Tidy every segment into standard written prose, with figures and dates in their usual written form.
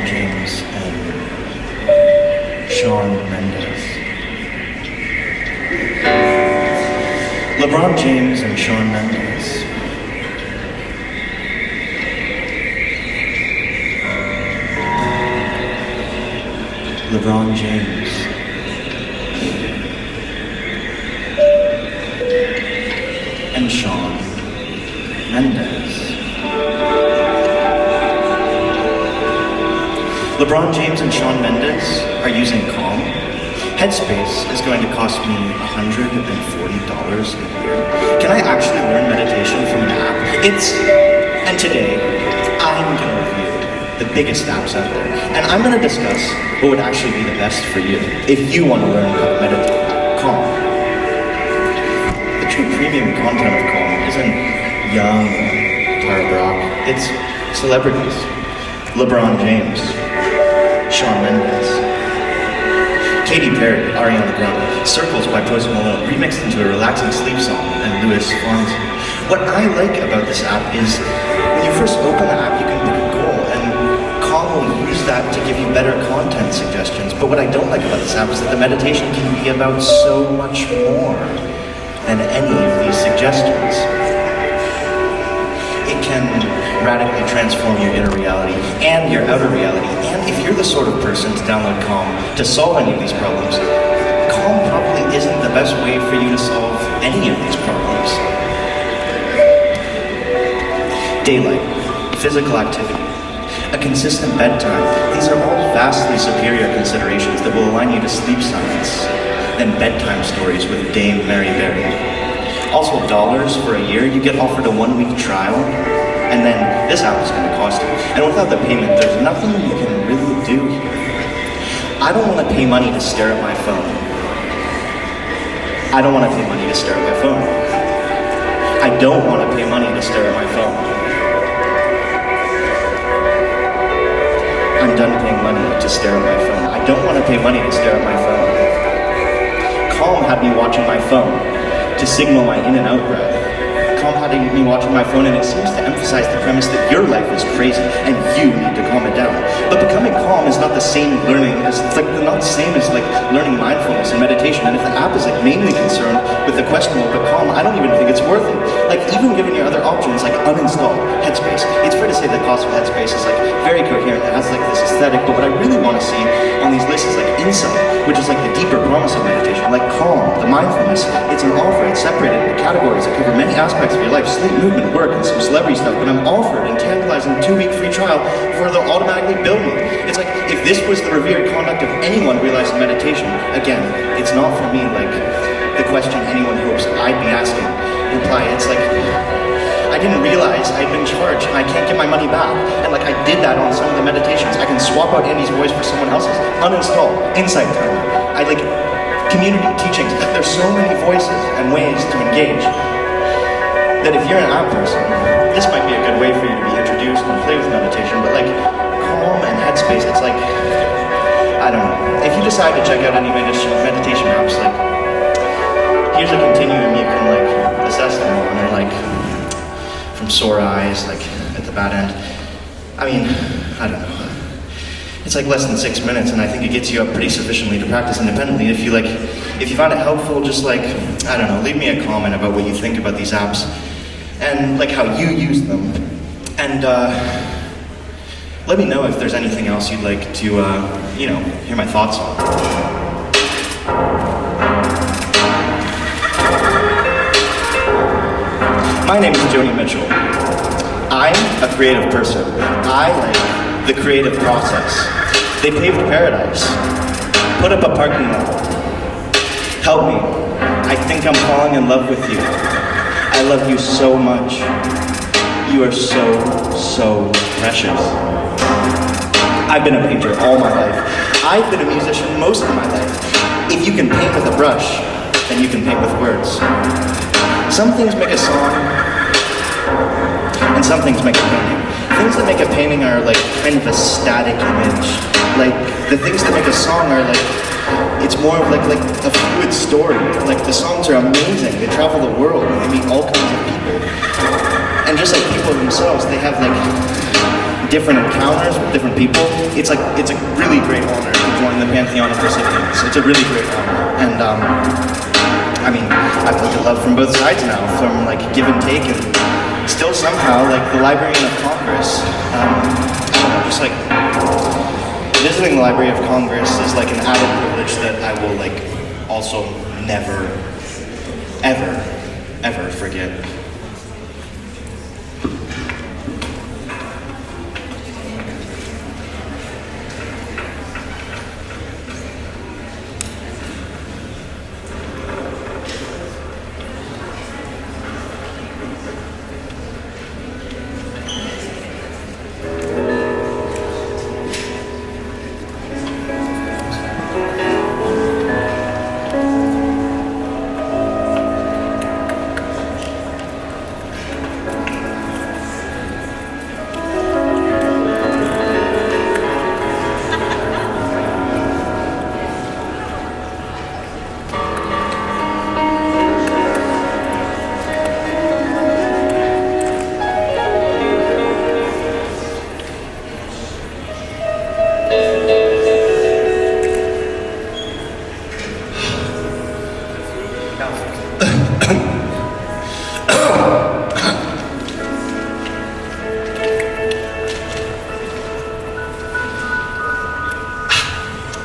James and Shawn Mendes. LeBron James and Shawn Mendes. LeBron James and Shawn Mendes. LeBron James and Shawn Mendes are using Calm. Headspace is going to cost me $140 a year. Can I actually learn meditation from an app? And today, I'm going to review the biggest apps out there. And I'm going to discuss what would actually be the best for you if you want to learn how to meditate. Calm. The true premium content of Calm isn't young Tara Brock. It's celebrities. LeBron James, Shawn Mendes, Katy Perry, Ariana Grande, Circles by Post Malone, remixed into a relaxing sleep song, and Louis Fonsi. What I like about this app is when you first open the app, you can pick a goal, and Calm will use that to give you better content suggestions. But what I don't like about this app is that the meditation can be about so much more than any of these suggestions. It can radically transform your inner reality and your outer reality. And if you're the sort of person to download Calm to solve any of these problems, Calm probably isn't the best way for you to solve any of these problems. Daylight, physical activity, a consistent bedtime, these are all vastly superior considerations that will align you to sleep science than bedtime stories with Dame Mary Berry. Also, dollars for a year, you get offered a 1-week trial, and then this app is going to cost you. And without the payment, there's nothing you can really do here. I don't want to pay money to stare at my phone. I don't want to pay money to stare at my phone. I don't want to pay money to stare at my phone. I'm done paying money to stare at my phone. I don't want to pay money to stare at my phone. Calm had me watching my phone to signal my in and out breath. Calm had me watching my phone, and it seems to emphasize the premise that your life is crazy and you need to calm it down. But becoming calm is not the same learning as not the same as learning mindfulness and meditation. And if the app is mainly concerned with the question of calm, I don't even think it's worth it. Even given your other options like uninstall Headspace, it's fair to say the cost of Headspace is very coherent. It has this aesthetic, but what I really want to see on these lists is Insight, which is the deeper promise of meditation, Calm, the mindfulness. It's an offer. It's separated into categories that cover many aspects of your life: sleep, movement, work, and some celebrity stuff. But I'm offered a tantalizing 2-week free trial before they'll automatically bill me. It's if this was the revered conduct of anyone realizing meditation, again, it's not for me the question anyone hopes I'd be asking. Reply, it's I didn't realize I'd been charged and I can't get my money back. And I did that on some of the meditations. I can swap out Andy's voice for someone else's. Uninstall, Insight time. I community teachings. There's so many voices and ways to engage that if you're an app person, this might be a good way for you to be introduced and play with meditation. But Calm and Headspace, it's I don't know. If you decide to check out any meditation apps, here's a continuum you can assess them on, and from sore eyes, at the bad end. I mean, I don't know. It's less than 6 minutes, and I think it gets you up pretty sufficiently to practice independently. If you find it helpful, just I don't know, leave me a comment about what you think about these apps and how you use them. And let me know if there's anything else you'd like to, hear my thoughts on. My name is Joni Mitchell. I'm a creative person. I like the creative process. They paved paradise. Put up a parking lot. Help me. I think I'm falling in love with you. I love you so much. You are so, so precious. I've been a painter all my life. I've been a musician most of my life. If you can paint with a brush, then you can paint with words. Some things make a song, and some things make a painting. Things that make a painting are kind of a static image. The things that make a song are it's more of a fluid story. The songs are amazing. They travel the world and they meet all kinds of people. And just like people themselves, they have like different encounters with different people. It's a really great honor to join the Pantheon of Recipients. It's a really great honor. And I mean, I've looked at love from both sides now, from like give and take, and still somehow like the Librarian of Congress, I don't know, just like visiting the Library of Congress is like an added privilege that I will like also never, ever forget.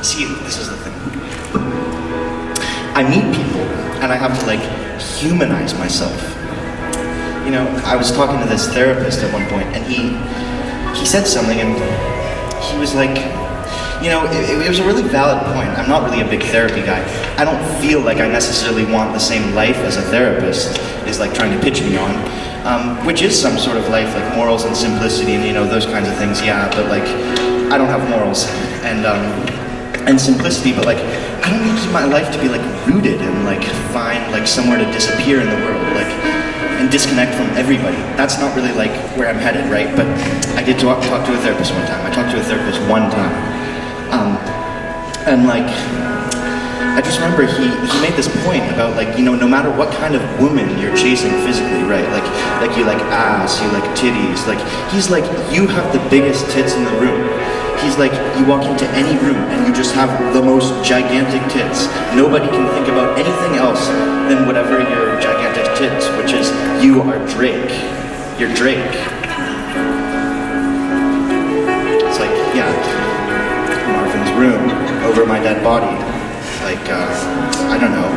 See, this is the thing. I meet people, and I have to like humanize myself. You know, I was talking to this therapist at one point, and he said something, and he was like, you know, it was a really valid point. I'm not really a big therapy guy. I don't feel like I necessarily want the same life as a therapist is like trying to pitch me on, which is some sort of life, like morals and simplicity and, you know, those kinds of things, yeah, but like, I don't have morals and simplicity, but like, I don't need my life to be like rooted and like find like somewhere to disappear in the world, like, and disconnect from everybody. That's not really like where I'm headed, right? But I did talk to a therapist one time. I talked to a therapist one time. And like, I just remember he made this point about like, you know, no matter what kind of woman you're chasing physically, right? Like you like ass, you like titties, like, he's like, you have the biggest tits in the room. He's like, you walk into any room and you just have the most gigantic tits. Nobody can think about anything else than whatever your gigantic tits, which is, you are Drake. You're Drake. It's like, yeah, Marvin's room, over my dead body. Like, I don't know,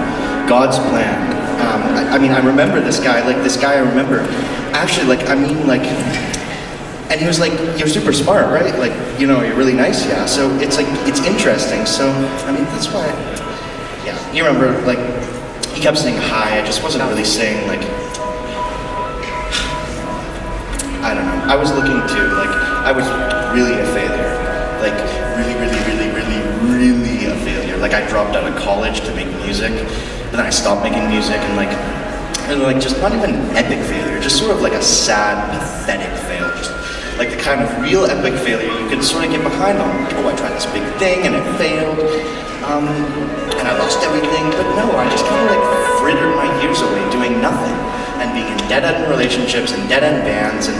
God's plan. I mean, I remember this guy, I remember, actually, like, I mean, like, and he was like, you're super smart, right? Like, you know, you're really nice, yeah. So it's like, it's interesting. So, I mean, that's why, yeah. You remember, like, he kept saying hi. I just wasn't really saying, like, I don't know. I was looking to, like, I was really a failure. Like, really a failure. Like, I dropped out of college to make music, but then I stopped making music, and like, just not even an epic failure, just sort of like a sad, pathetic failure. Just like the kind of real epic failure you could sort of get behind on. Like, oh, I tried this big thing and it failed, and I lost everything. But no, I just kind of like frittered my years away doing nothing and being in dead-end relationships and dead-end bands and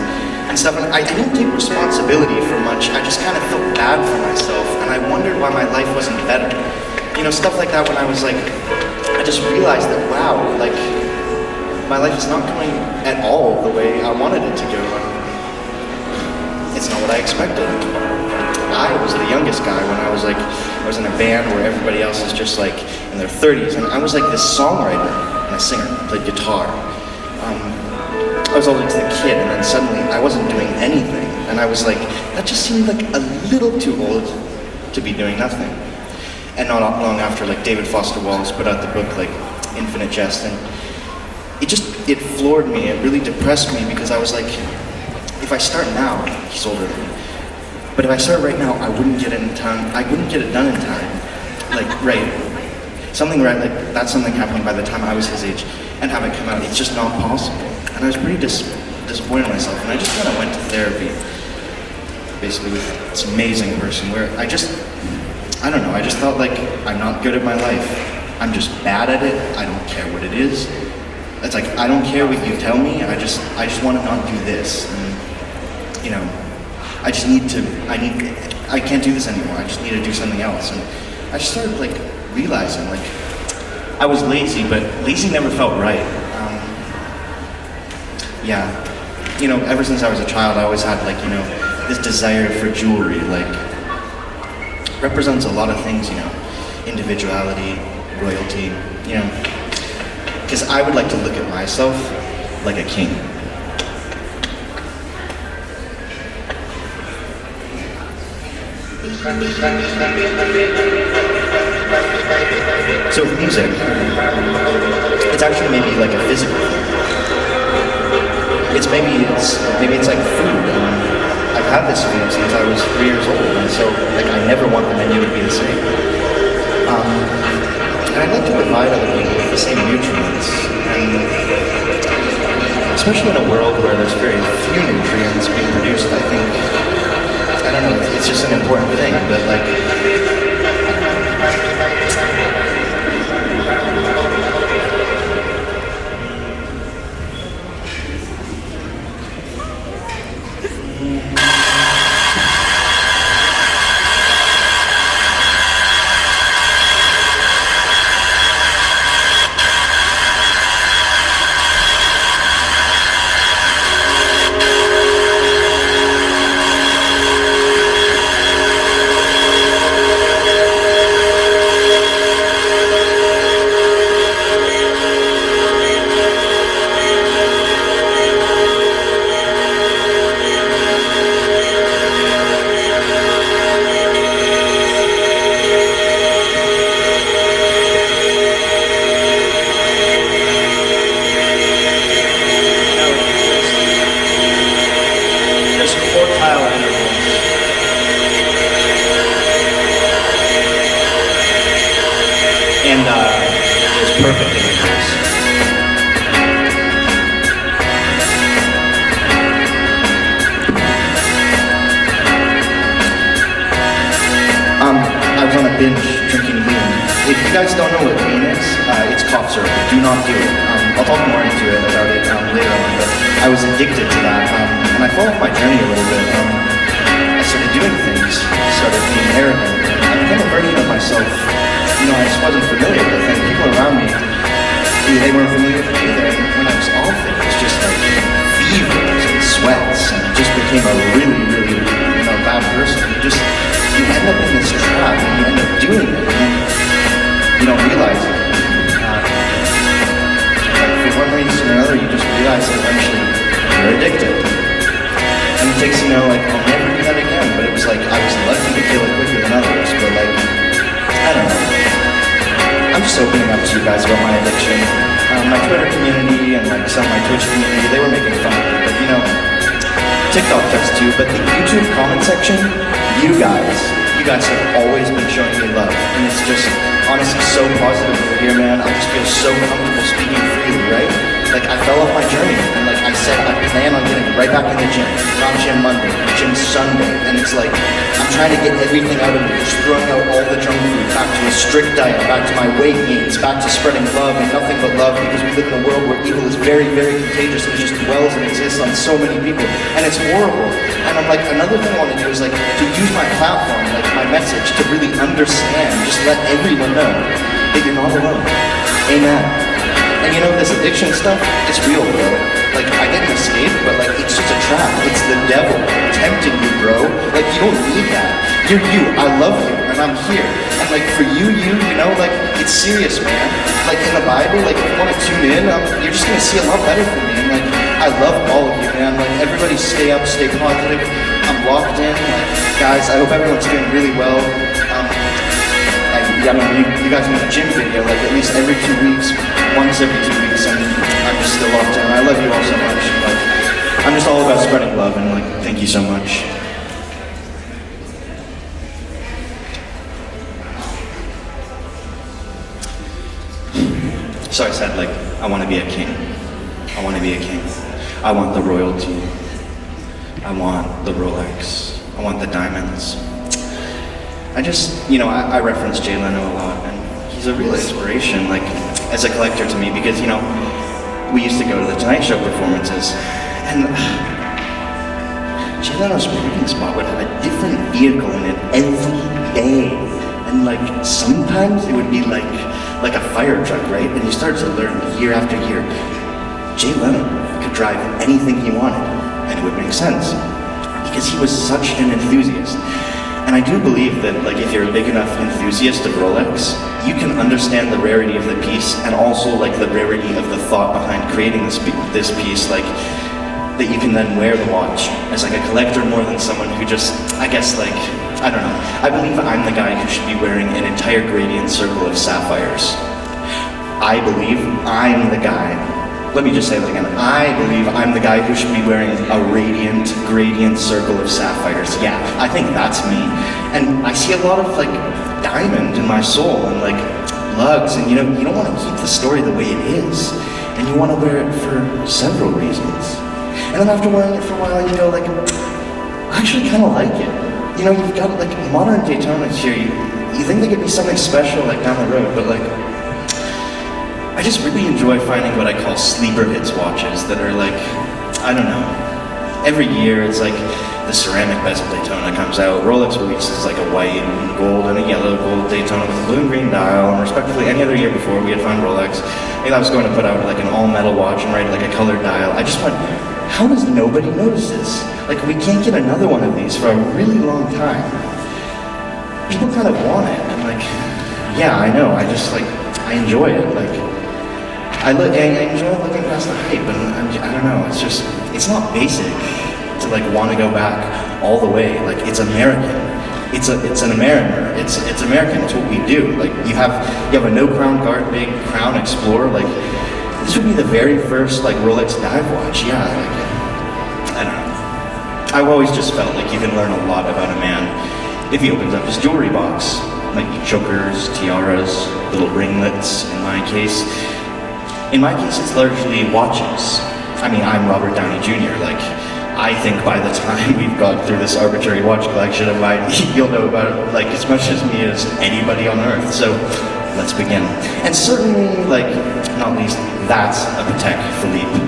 stuff. And I didn't take responsibility for much. I just kind of felt bad for myself, and I wondered why my life wasn't better. You know, stuff like that. When I was like, I just realized that, wow, like, my life is not going at all the way I wanted it to go. It's not what I expected. I was the youngest guy when I was like, I was in a band where everybody else is just like in their 30s, and I was like this songwriter and a singer, played guitar. I was always the kid, and then suddenly I wasn't doing anything, and I was like, that just seemed like a little too old to be doing nothing. And not long after, like, David Foster Wallace put out the book, like, Infinite Jest, and it floored me. It really depressed me, because I was like, if I start now, he's older than me, but if I start right now, I wouldn't get it in time. I wouldn't get it done in time. Like, right, something right, like, that's something happening by the time I was his age, and have it come out. It's just not possible. And I was pretty disappointed in myself, and I just kind of went to therapy, basically with this amazing person, where I don't know, I just felt like I'm not good at my life. I'm just bad at it. I don't care what it is. It's like, I don't care what you tell me, I just want to not do this. And, you know, I can't do this anymore, I just need to do something else. And I just started like realizing, like, I was lazy, but lazy never felt right. Yeah, you know, ever since I was a child, I always had like, you know, this desire for jewelry, like, represents a lot of things, you know, individuality, royalty, you know, because I would like to look at myself like a king. So with music, it's actually maybe like a physical thing. Maybe it's like food. I've had this food since I was 3 years old, and so like I never want the menu to be the same. And I'd like to provide other people with the same nutrients, and especially in a world where there's very few nutrients being produced, I think, I don't know, it's just an important thing, but like, there's perfect intervals. I was on a binge drinking lean. If you guys don't know what lean is, it's cough syrup. Do not do it. I'll talk more into it about it later on, but I was addicted to that, and I fell off my journey a little bit. I started doing things, started being arrogant, I became a version of myself. You know, I just wasn't familiar with it. People around me, they weren't familiar with me either. And when I was off, it was just like fevers and sweats, and it just became a really, really, you know, bad person. You end up in this trap, and you end up doing it, and you don't realize it. Like for one reason or another, you just realize that eventually you're addicted. And it takes, you know, like, I'll never do that again, but it was like, I was lucky to kill it quicker than others, but like, I don't know. I'm just opening up to you guys about my addiction. My Twitter community and like some of my Twitch community, they were making fun of me, but you know, TikTok does too, but the YouTube comment section, you guys have always been showing me love, and it's just honestly so positive over here, man. I just feel so comfortable speaking freely, right? Like, I fell off my journey, and like I said, I plan on getting right back in the gym. Not gym Monday, gym Sunday, and it's like, I'm trying to get everything out of me, just throwing out all the junk food, back to a strict diet, back to my weight gains, back to spreading love and nothing but love, because we live in a world where evil is very, very contagious, and it just dwells and exists on so many people, and it's horrible. And I'm like, another thing I want to do is like, to use my platform, like my message, to really understand, just let everyone know that you're not alone. Amen. And you know, this addiction stuff, it's real, bro. Like, I didn't escape, but like, it's just a trap. It's the devil tempting you, bro. Like, you don't need that. You're you. I love you, and I'm here. And like, for you know, like, it's serious, man. Like, in the Bible, like, if you want to tune in, you're just gonna see a lot better from me. And like, I love all of you, man. Like, everybody stay up, stay positive. I'm locked in. Like, guys, I hope everyone's doing really well. I mean, you guys make a gym video, like, at least every 2 weeks, once every 2 weeks, and I'm just still locked in. I love you all so much. Like, I'm just all about spreading love, and like, thank you so much. So I said, like, I want to be a king. I want to be a king. I want the royalty. I want the Rolex. I want the diamonds. I just, you know, I reference Jay Leno a lot, and he's a real inspiration, like, as a collector to me, because, you know, we used to go to the Tonight Show performances, and Jay Leno's parking spot would have a different vehicle in it every day. And like, sometimes it would be like a fire truck, right? And you start to learn year after year, Jay Leno could drive anything he wanted, and it would make sense, because he was such an enthusiast. And I do believe that, like, if you're a big enough enthusiast of Rolex, you can understand the rarity of the piece, and also like the rarity of the thought behind creating this piece, like, that you can then wear the watch as like a collector more than someone who just, I guess, like, I don't know. I believe I'm the guy who should be wearing an entire gradient circle of sapphires. I believe I'm the guy. Let me just say that again. I believe I'm the guy who should be wearing a radiant gradient circle of sapphires. Yeah, I think that's me. And I see a lot of like diamond in my soul and like lugs, and you know, you don't want to keep the story the way it is. And you want to wear it for several reasons. And then after wearing it for a while, you go like, I actually kind of like it. You know, you've got like modern Daytonas here. You think they could be something special like down the road, but like, I just really enjoy finding what I call sleeper hits watches that are like, I don't know. Every year it's like the ceramic bezel Daytona comes out. Rolex releases like a white and gold and a yellow gold Daytona with a blue and green dial. And respectively, any other year before we had found Rolex, and I was going to put out like an all metal watch and write like a colored dial. I just went, how does nobody notice this? Like, we can't get another one of these for a really long time. People kind of want it, and like, yeah, I know. I just like, I enjoy it. Like, I enjoy looking past the hype, and I don't know. It's just, it's not basic to like want to go back all the way. Like, it's American. It's an American. It's American. It's what we do. Like, you have a no crown guard, big Crown Explorer. Like, this would be the very first like Rolex dive watch. Yeah. Like, I don't know. I've always just felt like you can learn a lot about a man if he opens up his jewelry box, like chokers, tiaras, little ringlets. In my case, it's largely watches. I mean, I'm Robert Downey Jr. Like, I think by the time we've got through this arbitrary watch collection of mine, you'll know about it like as much as me as anybody on Earth. So let's begin. And certainly, like, not least, that's a Patek Philippe.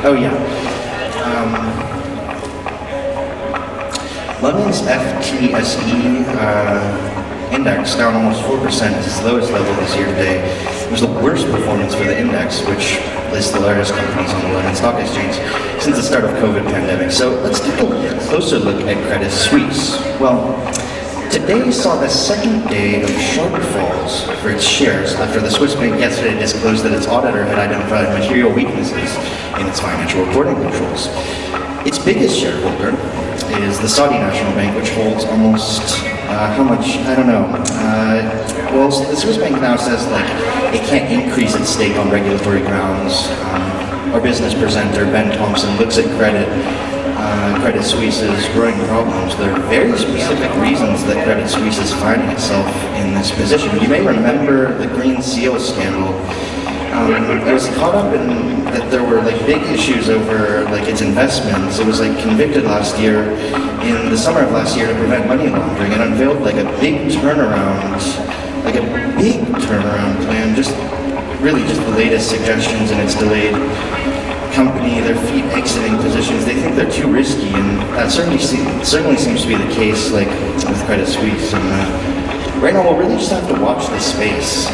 Oh yeah. London's FTSE index down almost 4%, its lowest level this year today. It was the worst performance for the index, which lists the largest companies on the London Stock Exchange since the start of COVID pandemic. So let's take a closer look at Credit Suisse. Well, today saw the second day of sharp falls for its shares after the Swiss bank yesterday disclosed that its auditor had identified material weaknesses in its financial reporting controls. Its biggest shareholder is the Saudi National Bank, which holds almost, how much? I don't know. Well, the Swiss bank now says like it can't increase its stake on regulatory grounds. Our business presenter, Ben Thompson, looks at Credit Suisse's growing problems. There are very specific reasons that Credit Suisse is finding itself in this position. You may remember the Green Seal scandal It was caught up in that there were like big issues over like its investments. It was like convicted last year, in the summer of last year, to prevent money laundering, and unveiled like a big turnaround plan. Just really just the latest suggestions in its delayed company, their feet exiting positions. They think they're too risky, and that certainly seems to be the case, like with Credit Suisse. And right now, we'll really just have to watch this space.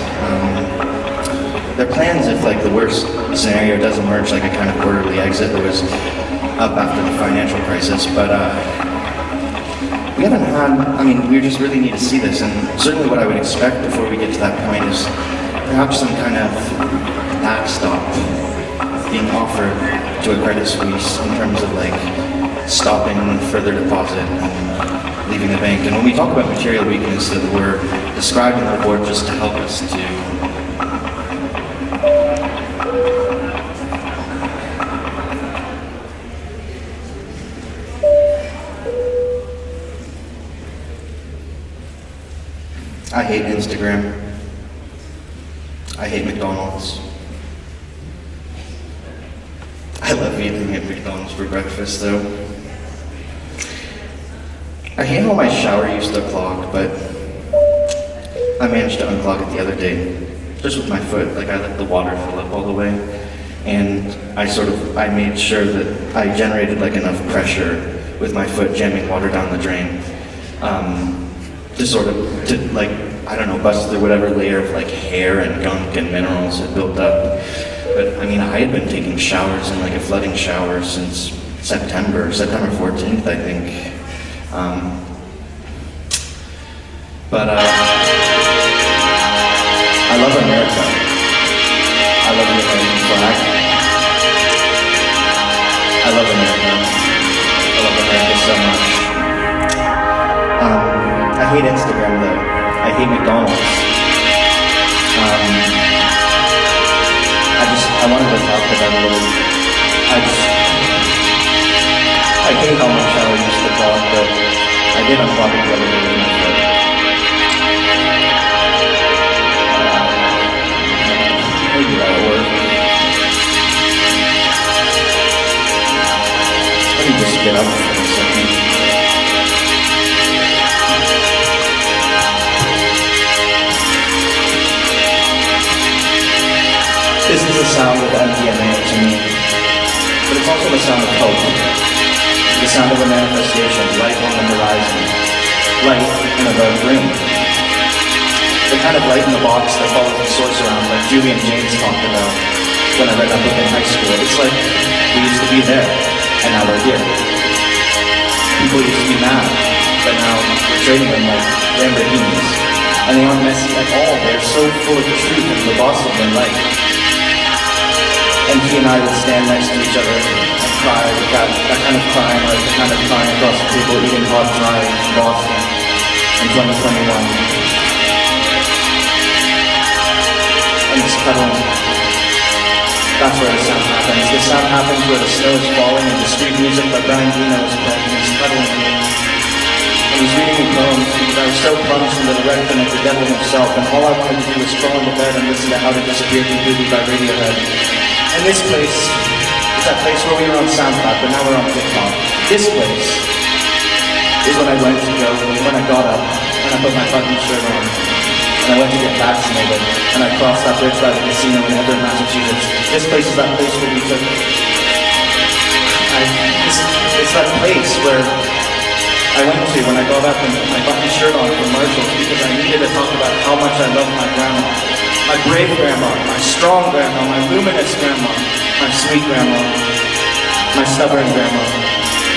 Their plans, if like the worst scenario does emerge, like a kind of orderly exit that was up after the financial crisis, but we haven't had, I mean, we just really need to see this, and certainly what I would expect before we get to that point is perhaps some kind of backstop being offered to a Credit Suisse in terms of like stopping further deposit and leaving the bank. And when we talk about material weakness, that we're describing the board just to help us to I hate Instagram. I hate McDonald's. I love eating at McDonald's for breakfast though. I hate how my shower used to clog, but I managed to unclog it the other day. Just with my foot, like I let the water fill up all the way. And I made sure that I generated like enough pressure with my foot jamming water down the drain. To like, I don't know, bust through whatever layer of like hair and gunk and minerals had built up. But I mean, I had been taking showers in like a flooding shower since September 14th, I think. I love America. I love the American flag. I love America. I love America so much. I hate Instagram though. I hate McDonald's. I wanted to talk about a little. I hate how my shower used to clog, but I did unclog it the other day with my foot. Maybe that'll work. Let me just get up for a second. This is the sound of MDMA to me, but it's also the sound of hope, the sound of a manifestation, light on the horizon, light in a dark room, the kind of light in the box that follows the source around, like Julie and James talked about when I read that book in high school. It's like we used to be there, and now we're here. People used to be mad, but now we're trading them like Lamborghinis, and they aren't messy at all. They're so full of truth and the bustle and light. And he and I would stand next to each other and cry with that kind of crying, like the kind of crying across the table, eating hot dry in Boston in 2021. And it's cuddling. That's where the sound happens. The sound happens where the snow is falling and the street music by Brian Eno is playing, and he's cuddling me. And he's reading me poems because I was so plunged into the rectum of the devil himself, and all I wanted to do was crawl into bed and listen to How to Disappear Completely by Radiohead. And this place is that place where we were on SoundCloud, but now we're on TikTok. This place is when I went to go, when I got up, and I put my fucking shirt on, and I went to get vaccinated, and I crossed that bridge by the casino in Everett, Massachusetts. This place is that place where we took... It's that place where I went to when I got up and I got my shirt on from Marshall's because I needed to talk about how much I love my grandma. My brave grandma, my strong grandma, my luminous grandma, my sweet grandma, my stubborn grandma,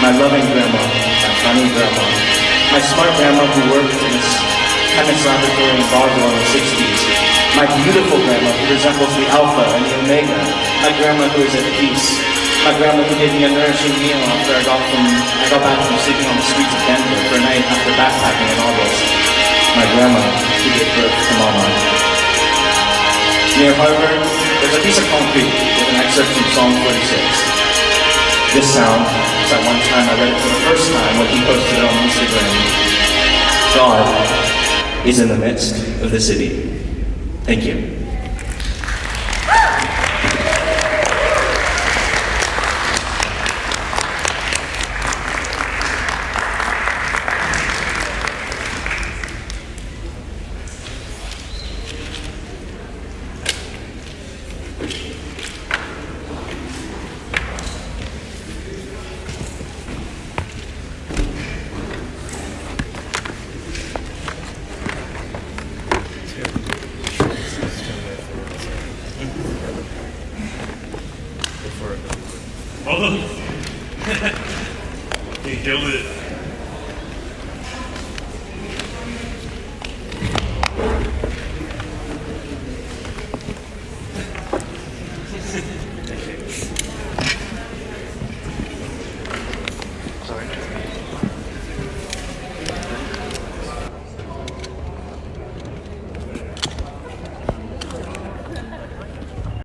my loving grandma, my funny grandma, my smart grandma who worked in this chemist laboratory in Basel in the 60s, my beautiful grandma who resembles the Alpha and the Omega, my grandma who is at peace, my grandma who gave me a nourishing meal after I got back from sleeping on the streets of Denver for a night after backpacking in August, my grandma who gave birth to Mama. Near Harvard, there's a piece of concrete with an excerpt from Psalm 46. This sound is that one time I read it for the first time when he posted it on Instagram. God is in the midst of the city. Thank you. Oh. He killed it. Sorry.